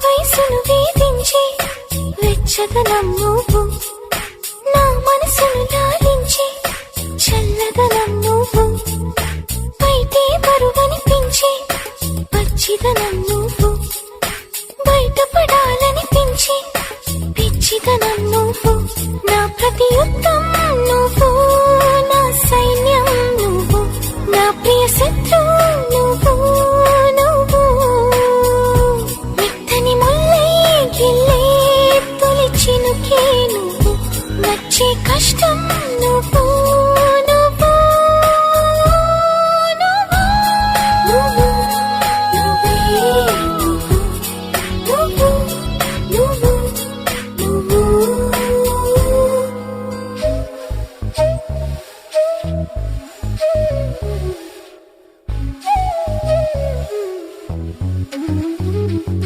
వయసును వేధించి వెచ్చదనం నువ్వు, నా మనసును లాలించి చల్లదనం నువ్వు, బయటే బరువనిపించి పచ్చిదనం నువ్వు, బయటపడాలనిపించి పిచ్చిదనం నువ్వు, నా ప్రతి యుద్ధం నువ్వు, నా సైన్యం నువ్వు, నా ప్రియ శత్రువు నువ్వు, నువ్వు మెత్తని ముల్లే గిల్లే తొలి చినుకే నువ్వు, వచ్చే కష్టం